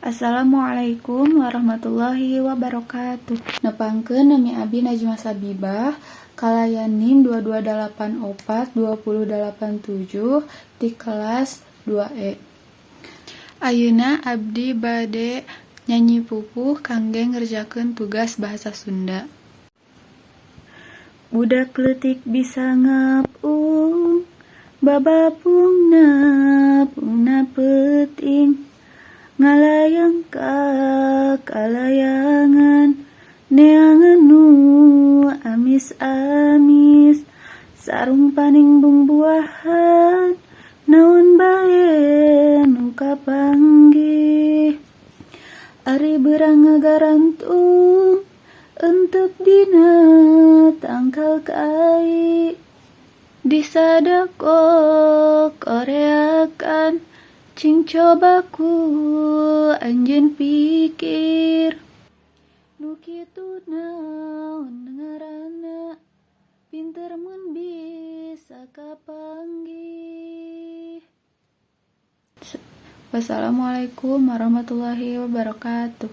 Assalamualaikum warahmatullahi wabarakatuh. Nepangkeun nami abdi Najma Sabibah, kalayan NIM 22842087 di kelas 2E. Ayeuna abdi bade nyanyi pupuh kangge ngerjakeun tugas bahasa Sunda. Budak leutik bisa ngapung, babapungna pungna peuting, ngalayang ka kalayangan, neangan nu amis-amis, sarung paning bungbuahan, naon bae nu kapanggih. Ari beurang ngagarantung, entep dina tangkal kai, disadako koreakan, cing coba ku anjeun pikir. Nu kitu naon ngaranna, pinter mun bisa kapanggih. Wassalamualaikum warahmatullahi wabarakatuh.